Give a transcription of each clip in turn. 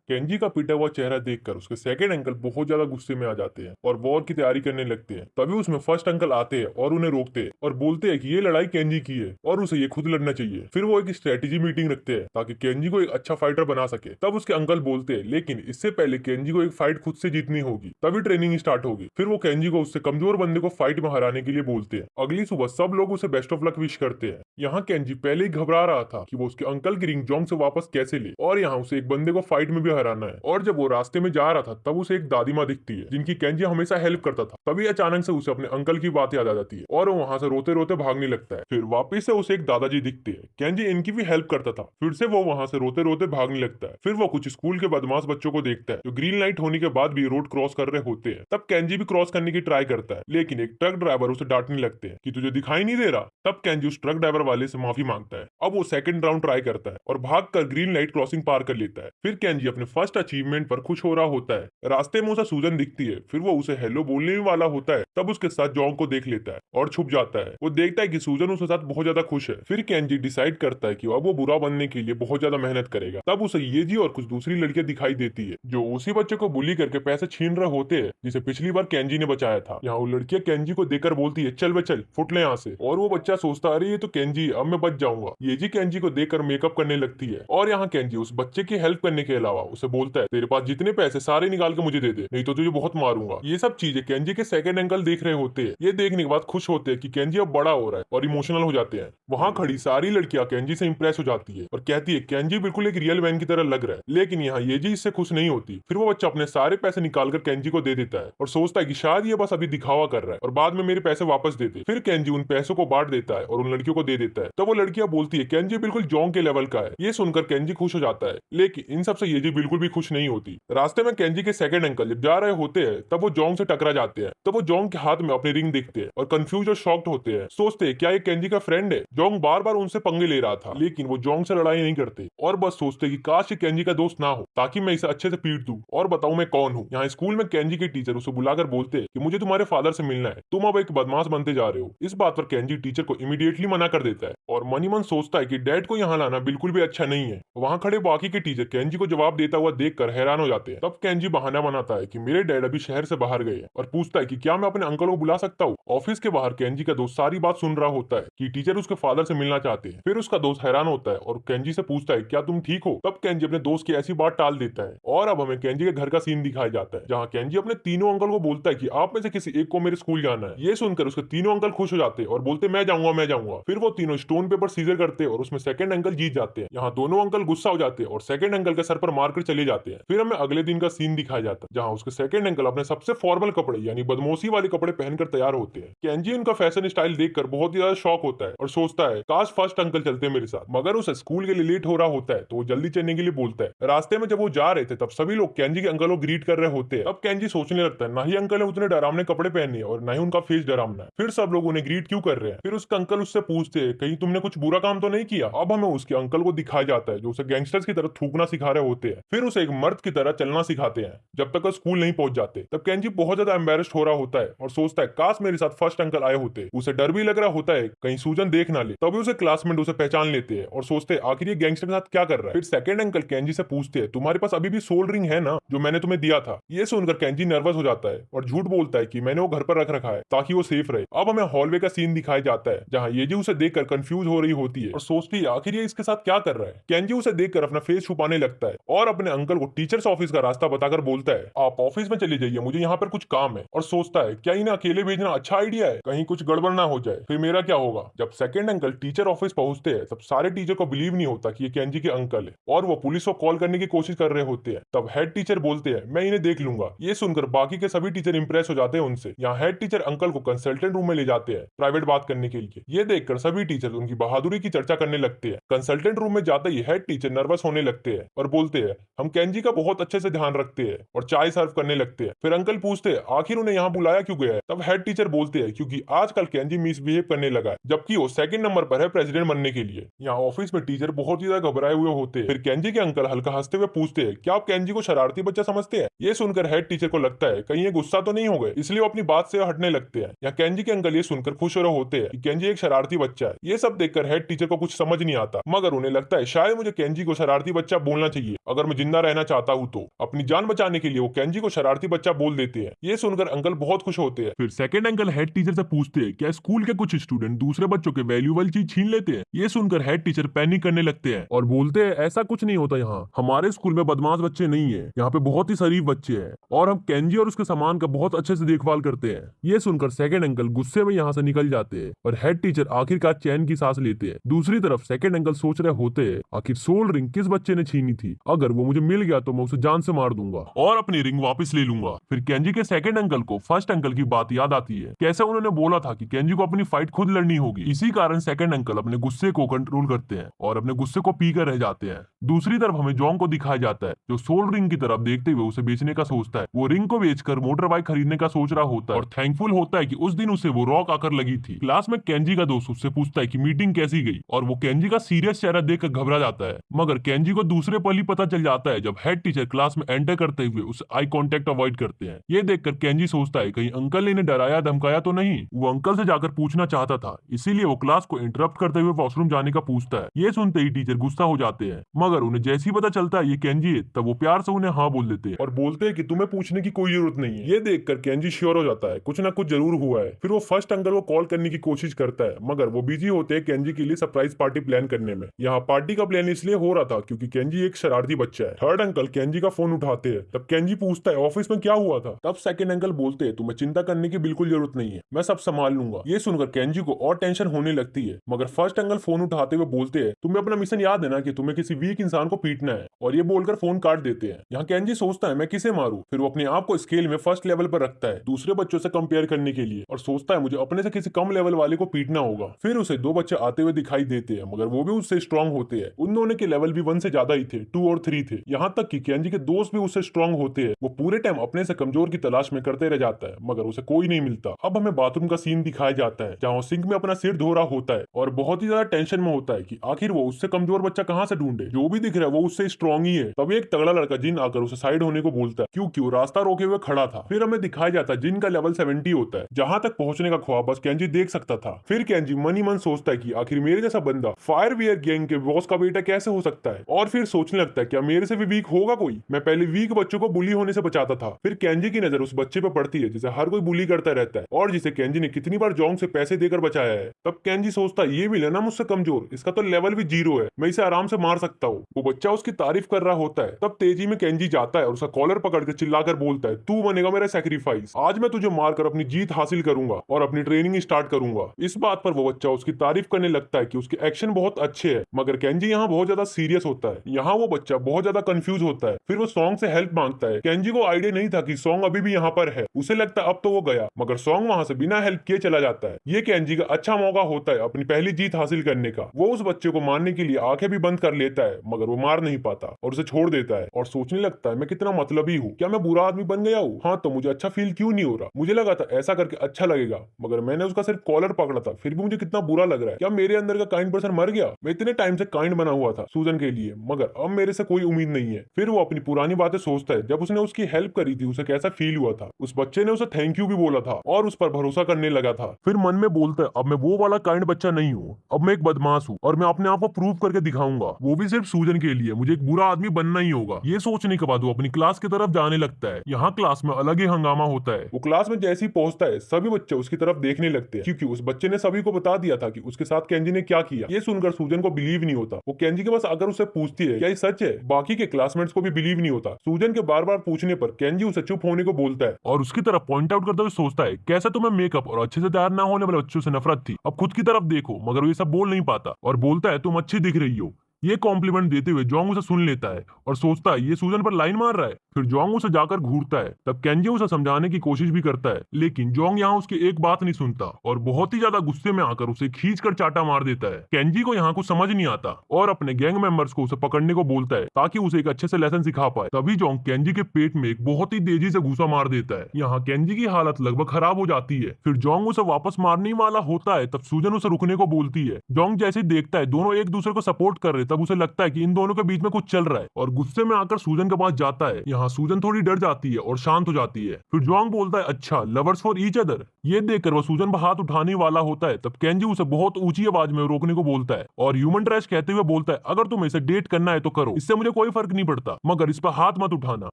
Kenji का पिटा हुआ चेहरा देखकर उसके सेकंड अंकल बहुत ज्यादा गुस्से में आ जाते हैं और वॉर की तैयारी करने लगते हैं। तभी उसमें फर्स्ट अंकल आते हैं और उन्हें रोकते हैं और बोलते हैं कि ये लड़ाई केंजी की है और उसे ये खुद लड़ना चाहिए। फिर वो एक स्ट्रेटेजी मीटिंग रखते हैं ताकि केंजी को एक अच्छा फाइटर बना सके। तब उसके अंकल बोलते हैं लेकिन इससे पहले केंजी को एक फाइट खुद से जीतनी होगी, तभी ट्रेनिंग स्टार्ट होगी। फिर वो केंजी को उससे कमजोर बंदे को फाइट में हराने के लिए बोलते हैं। अगली सुबह सब लोग उसे बेस्ट ऑफ लक विश करते हैं। यहाँ केंजी पहले ही घबरा रहा था कि वो उसके अंकल की रिंग जोंग से वापस कैसे ले, और यहाँ उसे एक बंदे को फाइट में भी हराना है। और जब वो रास्ते में जा रहा था तब उसे एक दादी माँ दिखती है जिनकी केंजी हमेशा हेल्प करता था। तभी अचानक से उसे अपने अंकल की बात याद आ जाती है और वो वहां से रोते रोते भागने लगता है। फिर वापिस से उसे एक दादाजी दिखते हैं, केंजी इनकी भी हेल्प करता था। फिर से वो वहां से रोते रोते भागने लगता है। फिर वो कुछ स्कूल के बदमाश बच्चों को देखता है जो ग्रीन लाइट होने के बाद भी रोड क्रॉस कर रहे होते हैं। तब केंजी भी क्रॉस करने की ट्राई करता है लेकिन एक ट्रक ड्राइवर उसे डांटने लगते हैं कि तुझे दिखाई नहीं दे रहा। तब केंजी उस ट्रक ड्राइवर वाले से माफी मांगता है। अब वो सेकंड राउंड ट्राई करता है और भागकर ग्रीन लाइट क्रॉसिंग पार कर लेता है। फिर केंजी अपने फर्स्ट अचीवमेंट पर खुश हो रहा होता है। रास्ते में उसे सूजन दिखती है। फिर वो उसे हेलो बोलने ही वाला होता है तब उसके साथ जॉन्ग को देख लेता है और छुप जाता है। वो देखता है कि सूजन उसके साथ बहुत ज्यादा खुश है। फिर केंजी डिसाइड करता है कि अब वो बुरा बनने के लिए बहुत ज्यादा मेहनत करेगा। तब उसे येजी और कुछ दूसरी लड़कियां दिखाई देती है जो उसी बच्चे को बुली करके पैसे छीन रहे होते हैं जिसे पिछली बार केंजी ने बचाया था। यहाँ वो लड़कियां केंजी को देखकर बोलती है चल बे चल, फुट ले यहाँ से। और वो बच्चा सोचता अरे ये तो केंजी, अब मैं बच जाऊंगा। येजी केंजी को देखकर मेकअप करने लगती है और यहाँ केंजी उस बच्चे की हेल्प करने के अलावा उसे बोलता है तेरे पास जितने पैसे सारे निकाल के मुझे दे दे, नहीं तो तुझे बहुत मारूंगा। ये सब चीजें केंजी के सेकंड अंकल देख रहे होते हैं। ये देखने के बाद खुश होते हैं कि केंजी अब बड़ा हो रहा है और इमोशनल हो जाते हैं। वहां खड़ी सारी लड़कियां केंजी से इंप्रेस हो जाती है और कहती है केंजी बिल्कुल एक रियल मैन की तरह लग रहा है। लेकिन यहाँ येजी इससे खुश नहीं होती। फिर वो बच्चा अपने सारे पैसे निकालकर केंजी को दे देता है और सोचता है कि शायद ये बस अभी दिखावा कर रहा है और बाद में मेरे पैसे वापस दे दे। फिर केंजी उन पैसों को बांट देता है और उन लड़कियों को दे देता है। तो वो लड़कियां बोलती है केंजी बिल्कुल जोंग के लेवल का है। ये सुनकर केंजी खुश हो जाता है लेकिन इन सबसे येजी बिल्कुल भी खुश नहीं होती। रास्ते में केंजी के सेकंड अंकल जब जा रहे होते हैं तब वो जोंग से टकरा जाते हैं। तो वो जोंग के हाथ में अपनी रिंग देखते हैं और कंफ्यूज और शॉक्ड होते हैं। सोचते हैं क्या ये केंजी का फ्रेंड है। जोंग बार बार उनसे पंगे ले रहा था लेकिन वो जोंग से लड़ाई नहीं करते और बस सोचते कि काश ये केंजी का दोस्त ना हो ताकि मैं इसे अच्छे से पीट दूं और बताऊं मैं कौन हूं। यहाँ स्कूल में केंजी के टीचर उसे बुलाकर बोलते हैं कि मुझे तुम्हारे फादर से मिलना है, तुम अब एक बदमाश बनते जा रहे हो। इस बात पर केंजी टीचर को इमीडिएटली मना कर देता है और मनी मन सोचता है कि डैड को यहाँ लाना बिल्कुल भी अच्छा नहीं है। वहां खड़े बाकी के टीचर केंजी को जवाब देता हुआ देखकर हैरान हो जाते हैं। तब केंजी बहाना बनाता है कि मेरे डैड अभी शहर से बाहर गए हैं और पूछता है कि क्या मैं अपने अंकल को बुला सकता हूँ। ऑफिस के बाहर केंजी का दोस्त सारी बात सुन रहा होता है कि टीचर उसके फादर से मिलना चाहते हैं। फिर उसका दोस्त हैरान होता है और केंजी से पूछता है क्या तुम ठीक हो। तब केंजी अपने दोस्त की ऐसी बात टाल देता है और अब हमें केंजी के घर का सीन दिखाया जाता है जहाँ केंजी अपने तीनों अंकल को बोलता है कि आप में से किसी एक को मेरे स्कूल जाना है। ये सुनकर उसके तीनों अंकल खुश हो जाते हैं और बोलते मैं जाऊंगा मैं जाऊंगा। फिर वो तीनों स्टोन पेपर सीजर करते हैं और उसमें सेकंड अंकल जीत जाते हैं। यहाँ दोनों अंकल गुस्सा हो जाते हैं और सेकंड अंकल के सर पर मारकर चले जाते हैं। फिर हमें अगले दिन का सीन दिखाया जाता है जहाँ उसके सेकंड अंकल अपने सबसे फॉर्मल कपड़े यानी बदमोशी वाले कपड़े पहनकर तैयार होते हैं। केंजी उनका फैशन स्टाइल देखकर बहुत ही ज्यादा शॉक होता है और सोचता है काश फर्स्ट अंकल चलते मेरे साथ। मगर उसे स्कूल के लिए लेट हो रहा होता है तो वो जल्दी चलने के लिए बोलता है। रास्ते में जब वो जा रहे थे तब सभी लोग केंजी के अंकल को ग्रीट कर रहे होते हैं। अब केंजी सोचने लगता है ना ही अंकल ने उतने डरावने कपड़े पहने और ना ही उनका फेस डरावना है। फिर सब लोग उन्हें ग्रीट क्यों कर रहे हैं। फिर उसका अंकल उससे पूछते हैं कहीं तुमने कुछ बुरा काम तो नहीं किया। अब हमें उसके अंकल को दिखाया जाता है जो उसे गैंगस्टर्स की तरह थूकना सिखा रहे होते हैं। फिर उसे एक मर्द की तरह चलना सिखाते हैं जब तक वो स्कूल नहीं पहुंच जाते। तब केंजी बहुत ज्यादा एम्बेरस्ड हो रहा होता है और सोचता है काश मेरे साथ फर्स्ट अंकल आए होते। उसे डर भी लग रहा होता है कहीं सूजन देख ना ले। तभी उसे क्लासमेट उसे पहचान लेते हैं और सोचते हैं आखिर ये गैंगस्टर के साथ क्या कर रहा है। फिर सेकंड अंकल केंजी से पूछते हैं तुम्हारे पास अभी भी सोल रिंग है ना जो मैंने तुम्हें दिया था। ये सुनकर केंजी नर्वस हो जाता है और झूठ बोलता है कि मैंने वो घर पर रख रखा है ताकि वो सेफ रहे। अब हमें हॉलवे का सीन दिखाया जाता है जहाँ येजी उसे देखकर कंफ्यूज हो रही होती है और सोचती है आखिर ये इसके साथ क्या कर रहा है। केंजी उसे देखकर अपना फेस छुपाने लगता है और अपने अंकल को टीचर्स ऑफिस का रास्ता बताकर बोलता है आप ऑफिस में चले जाइए, मुझे यहाँ पर कुछ काम है। और सोचता है क्या इन्हें अकेले भेजना अच्छा आइडिया है, कहीं कुछ गड़बड़ ना हो जाए, फिर मेरा क्या होगा। जब सेकंड अंकल टीचर ऑफिस पहुंचते हैं तब सारे टीचर को बिलीव नहीं होता कि ये केंजी के अंकल है और वो पुलिस को कॉल करने की कोशिश कर रहे होते हैं। तब हेड टीचर बोलते हैं मैं इन्हें देख लूंगा। ये सुनकर बाकी के सभी टीचर इंप्रेस हो जाते हैं उनसे। यहाँ हेड टीचर अंकल को कंसल्टेंट रूम में ले जाते हैं प्राइवेट बात करने के लिए। ये देखकर सभी टीचर उनकी बहादुरी की चर्चा करने लगते हैं। कंसल्टेंट रूम में जाते ही हेड टीचर नर्वस होने लगते हैं और बोलते हैं हम केंजी का बहुत अच्छे से ध्यान रखते हैं और चाय सर्व करने लगते हैं। फिर अंकल पूछते हैं आखिर उन्हें यहाँ बुलाया क्यों गया है। तब हेड टीचर बोलते हैं क्योंकि आजकल केंजी मिसबिहेव करने लगा है जबकि वो सेकंड नंबर पर है प्रेसिडेंट बनने के लिए। यहाँ ऑफिस में टीचर बहुत ही ज्यादा घबराए हुए होते हैं। फिर केंजी के अंकल हल्का हंसते हुए पूछते हैं क्या आप केंजी को शरारती बच्चा समझते हैं। ये सुनकर हेड टीचर को लगता है कहीं ये गुस्सा तो नहीं हो गए, इसलिए वो अपनी बात से हटने लगते हैं। यहाँ केंजी के अंकल ये सुनकर खुश हो रहे होते हैं कि केंजी एक शरारती बच्चा है। ये सब देखकर हेड टीचर को कुछ समझ नहीं आता मगर उन्हें लगता है शायद मुझे केंजी को शरारती बच्चा बोलना चाहिए अगर मैं जिंदा रहना चाहता हूँ तो अपनी जान बचाने के लिए वो केंजी को शरारती बच्चा बोल देते हैं। ये सुनकर अंकल बहुत खुश होते हैं। फिर सेकंड अंकल हेड टीचर से पूछते हैं क्या स्कूल के कुछ स्टूडेंट दूसरे बच्चों के वैल्यूएबल चीज छीन लेते हैं। ये सुनकर हेड टीचर पैनिक करने लगते हैं और बोलते हैं ऐसा कुछ नहीं होता, यहाँ हमारे स्कूल में बदमाश बच्चे नहीं है, यहाँ पे बहुत ही शरीफ बच्चे हैं और हम केंजी और उसके सामान का बहुत अच्छे से देखभाल करते हैं। ये सुनकर सेकंड अंकल गुस्से में यहाँ से निकल जाते हैं और हेड टीचर आखिरकार चैन की सांस लेते हैं। दूसरी तरफ सेकंड अंकल सोच रहे होते हैं आखिर सोल रिंग किस बच्चे ने छीनी थी, अगर वो मुझे मिल गया तो मैं उसे जान से मार दूंगा और अपनी रिंग वापस ले लूंगा। फिर केंजी के सेकंड अंकल को फर्स्ट अंकल की बात याद आती है, कैसे उन्होंने बोला था कि केंजी को अपनी फाइट खुद लड़नी होगी। इसी कारण सेकंड अंकल अपने गुस्से को कंट्रोल करते हैं और अपने गुस्से को पीकर रह जाते हैं। दूसरी तरफ हमें जोंग को दिखाया जाता है जो सोल रिंग की तरफ देखते हुए उसे बेचने का सोचता है। वो रिंग को बेचकर मोटर बाइक खरीदने का सोच रहा होता है और थैंकफुल होता है कि उस दिन उसे वो रॉक आकर लगी थी। क्लास में केंजी का दोस्त उससे पूछता है कि मीटिंग कैसी गई और वो केंजी का सीरियस चेहरा देखकर घबरा जाता है, मगर केंजी को दूसरे पल ही पता चल जाता है जब हेड टीचर क्लास में एंटर करते हुए उसे आई कांटेक्ट अवॉइड करते हैं। ये देखकर केंजी सोचता है कहीं अंकल ने इन्हें डराया धमकाया तो नहीं। वो अंकल से जाकर पूछना चाहता था, इसीलिए वो क्लास को इंटरप्ट करते हुए वॉशरूम जाने का पूछता है। ये सुनते ही टीचर गुस्सा हो जाते हैं, मगर उन्हें जैसे ही पता चलता है ये केंजी है तब वो प्यार से उन्हें हाँ बोल देते हैं और बोलते हैं कि तुम्हें पूछने की कोई जरूरत नहीं है। ये देखकर केंजी श्योर हो जाता है कुछ ना कुछ जरूर हुआ है। फिर वो फर्स्ट अंकल को कॉल करने की कोशिश करता है, मगर वो बिजी होते हैं केंजी के लिए सरप्राइज पार्टी प्लान करने में। यहाँ पार्टी का प्लान इसलिए हो रहा था क्योंकि केंजी एक शरारती बच्चा है। थर्ड अंकल केंजी का फोन उठाते हैं, तब केंजी पूछता है ऑफिस में क्या हुआ था। तब सेकंड अंकल बोलते हैं तुम्हें चिंता करने की बिल्कुल जरूरत नहीं है, मैं सब संभाल लूंगा। ये सुनकर केंजी को और टेंशन होने लगती है, मगर फर्स्ट अंकल फोन उठाते हुए बोलते हैं तुम्हें अपना मिशन याद है ना कि तुम्हें किसी वीक इंसान को पीटना है, और ये बोलकर फोन काट देते हैं। यहाँ केंजी सोचता है मैं किसे मारूं। फिर वो अपने आप को स्केल में फर्स्ट लेवल पर रखता है दूसरे बच्चों से कंपेयर करने के लिए और सोचता है मुझे अपने से किसी कम लेवल वाले को पीटना होगा। फिर उसे दो बच्चे आते हुए दिखाई देते हैं, मगर वो भी उससे स्ट्रांग होते हैं। उन दोनों के लेवल भी 1 से ज्यादा ही थे, 2 और 3 थे। यहाँ तक कि केंजी के दोस्त भी उससे स्ट्रांग होते हैं। वो पूरे टाइम अपने से कमजोर की तलाश में करते रह जाता है, मगर उसे कोई नहीं मिलता। अब हमें बाथरूम का सीन दिखाया जाता है जहाँ सिंक में अपना सिर धो रहा होता है और बहुत ही ज्यादा टेंशन में होता है कि आखिर वो उससे कमजोर बच्चा कहाँ से ढूंढे। जो भी दिख रहा है वो उससे स्ट्रांग ही है। तभी एक तगड़ा लड़का जिन आकर उसे साइड होने को बोलता है क्योंकि वो रास्ता रोके हुए खड़ा था। फिर हमें दिखाया जाता है जिन का लेवल 70 होता है, जहाँ तक पहुंचने का ख्वाब बस केंजी देख सकता था। फिर केंजी मन ही मन सोचता है कि आखिर मेरे जैसा बंदा फायरवेयर गैंग के बॉस का बेटा कैसे हो सकता है, और फिर सोचने लगता है क्या मेरे से भी वीक होगा कोई। मैं पहले वीक बच्चों को बुली होने से बचाता था। फिर केंजी की नजर उस बच्चे पे पड़ती है जिसे हर कोई बुली करता रहता है और जिसे केंजी ने कितनी बार जोंग से पैसे देकर बचाया है। तब केंजी सोचता है ये भी लेना मुझसे कमजोर, इसका तो लेवल भी 0 है, मैं इसे आराम से मार सकता हूँ। वो बच्चा उसकी तारीफ कर रहा होता है। तब तेजी में केंजी जाता है और उसका कॉलर पकड़ के चिल्लाकर बोलता है तू बनेगा मेरा सैक्रिफाइस, आज मैं तुझे मारकर अपनी जीत हासिल करूंगा और अपनी ट्रेनिंग स्टार्ट करूंगा। इस बात पर वो बच्चा उसकी तारीफ करने लगता है कि उसके एक्शन बहुत अच्छे है, मगर केंजी यहाँ बहुत ज्यादा सीरियस होता है। यहाँ वो बच्चा बहुत ज्यादा कंफ्यूज होता है। फिर वो सॉन्ग से हेल्प मांगता है। केंजी को आइडिया नहीं था कि सॉन्ग अभी भी यहाँ पर है। उसे लगता है अब तो वो गया, मगर सॉन्ग वहां से बिना हेल्प किए चला जाता है। ये केंजी का अच्छा मौका होता है अपनी पहली जीत हासिल करने का। वो उस बच्चे को मारने के लिए आंखें भी बंद कर लेता है, मगर वो मार नहीं पाता और उसे छोड़ देता है और सोचने लगता है मैं कितना मतलबी हूँ, क्या मैं बुरा आदमी बन गया हूँ। हाँ तो मुझे अच्छा फील क्यों नहीं हो रहा, मुझे लगा था ऐसा करके अच्छा लगेगा, मगर मैंने उसका सिर्फ कॉलर पकड़ा था, फिर भी मुझे कितना बुरा लग रहा है। क्या मेरे अंदर का काइंड पर्सन मर गया। मैं इतने टाइम से काइंड बना हुआ था सूजन के लिए, मगर अब मेरे से कोई उम्मीद नहीं है। फिर वो अपनी पुरानी बातें सोचता है, जब उसने उसकी हेल्प करी थी उसे कैसा फील हुआ था। उस बच्चे ने उसे थैंक यू भी बोला था और उस पर भरोसा करने लगा था। फिर मन में बोलता है अब मैं वो वाला काइंड बच्चा नहीं हूँ, अब मैं एक बदमाश हूँ और मैं अपने आप को प्रूव करके दिखाऊंगा, वो भी सिर्फ सूजन के लिए। मुझे एक बुरा आदमी बनना ही होगा। ये सोचने के बाद वो अपनी क्लास की तरफ जाने लगता है। यहाँ क्लास में अलग ही हंगामा होता है। वो क्लास में जैसे ही पहुंचता है सभी बच्चे उसकी तरफ देखने लगते हैं क्योंकि उस बच्चे ने सभी को बता दिया था कि उसके साथ केंजी ने क्या किया। ये सुनकर सूजन को बिलीव नहीं होता। वो केंजी के पास आकर उससे पूछती है क्या ये सच है। बाकी के क्लासमेट्स को भी बिलीव नहीं होता। सूजन के बार बार पूछने पर केंजी उसे चुप होने को बोलता है और उसकी तरफ पॉइंट आउट करते हुए सोचता है कैसे तुम्हें मेकअप और अच्छे से तैयार ना होने वाले बच्चों से नफरत थी, अब खुद की तरफ देखो। मगर वो ये सब बोल नहीं पाता और बोलता है तुम अच्छी दिख रही हो। ये कॉम्प्लीमेंट देते हुए जोंग उसे सुन लेता है और सोचता है ये सूजन पर लाइन मार रहा है। फिर जोंग उसे जाकर घूरता है। तब केंजी उसे समझाने की कोशिश भी करता है, लेकिन जोंग यहाँ उसकी एक बात नहीं सुनता और बहुत ही ज्यादा गुस्से में आकर उसे खींचकर चाटा मार देता है। केंजी को यहाँ कुछ समझ नहीं आता और अपने गैंग मेंबर्स को उसे पकड़ने को बोलता है ताकि उसे एक अच्छे से लेसन सिखा पाए। तभी जोंग केंजी के पेट में एक बहुत ही तेजी से घूसा मार देता है। यहाँ केंजी की हालत लगभग खराब हो जाती है। फिर जोंग उसे वापस मारने वाला होता है, तब सूजन उसे रुकने को बोलती है। जोंग जैसे देखता है दोनों एक दूसरे को सपोर्ट कर रहे तब उसे लगता है कि इन दोनों के बीच में कुछ चल रहा है और गुस्से में आकर सूजन के पास जाता है। यहाँ सूजन थोड़ी डर जाती है और शांत हो जाती है। फिर जोंग बोलता है, अच्छा, लवर्स फॉर ईच अदर। ये देखकर वो सूजन पर हाथ उठाने वाला होता है, तब केंजी उसे बहुत ऊंची आवाज में रोकने को बोलता है और ह्यूमन ट्रैश कहते हुए बोलता है, अगर तुम्हें इसे डेट करना है तो करो, इससे मुझे कोई फर्क नहीं पड़ता, मगर इस पर हाथ मत उठाना।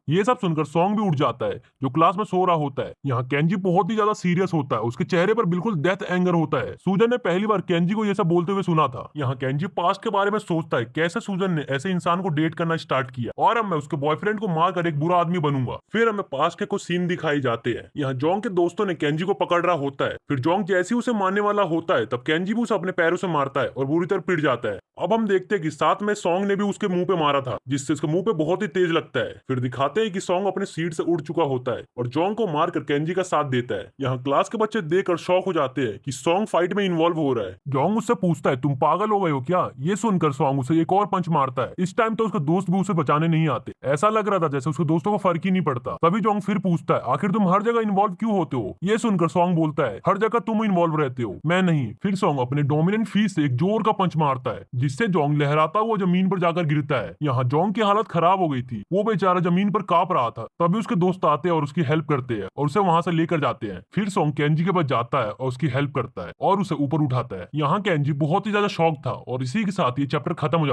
ये सब सुनकर सॉन्ग भी उठ जाता है जो क्लास में सो रहा होता है। यहाँ केंजी बहुत ही ज्यादा सीरियस होता है, उसके चेहरे पर बिल्कुल डेथ एंगर होता है। सूजन ने पहली बार केंजी को ये सब बोलते हुए सुना था। यहाँ केंजी पास्ट के बारे में सोचता है, कैसे सूजन ने ऐसे इंसान को डेट करना स्टार्ट किया और अब मैं उसके बॉयफ्रेंड को मार कर एक बुरा आदमी बनूंगा। फिर हमें पास्ट के कुछ सीन दिखाई जाते हैं। यहाँ जोंग के दोस्तों ने केंजी को पकड़ रहा होता है। फिर जोंग जैसे ही उसे मारने वाला होता है तब केंजी भी उसे अपने पैरों से मारता है और बुरी तरह पिट जाता है। अब हम देखते हैं कि साथ में सॉन्ग ने भी उसके मुंह पे मारा था, जिससे उसके मुंह पे बहुत ही तेज लगता है। फिर दिखाते हैं कि सॉन्ग अपने सीट से उड़ चुका होता है और जोंग को मारकर केंजी का साथ देता है। यहाँ क्लास के बच्चे देखकर शॉक हो जाते हैं कि सॉन्ग फाइट में इन्वॉल्व हो रहा है। जोंग उससे पूछता है, तुम पागल हो गए हो क्या? ये सुनकर सॉन्ग उसे एक और पंच मारता है। इस टाइम तो उसके दोस्त भी उसे बचाने नहीं आते। ऐसा लग रहा था जैसे उसके दोस्तों को फर्क ही नहीं पड़ता। तभी जोंग फिर पूछता है, आखिर तुम हर जगह इन्वॉल्व क्यों होते हो? ये सुनकर सॉन्ग बोलता है, हर जगह तुम इन्वॉल्व रहते हो, मैं नहीं। फिर सॉन्ग अपने डोमिनेंट फीस से एक जोर का पंच मारता है, जिससे जोंग लहराता हुआ जमीन पर जाकर गिरता है। यहाँ जोंग की हालत खराब हो गई थी, वो बेचारा जमीन पर कांप रहा था। तभी उसके दोस्त आते हैं और उसकी हेल्प करते हैं और उसे वहां से लेकर जाते हैं। फिर सॉन्ग केंजी के पास जाता है और उसकी हेल्प करता है और उसे ऊपर उठाता है। यहाँ केंजी बहुत ही ज्यादा शॉक था और इसी के साथ ये चैप्टर खत्म हो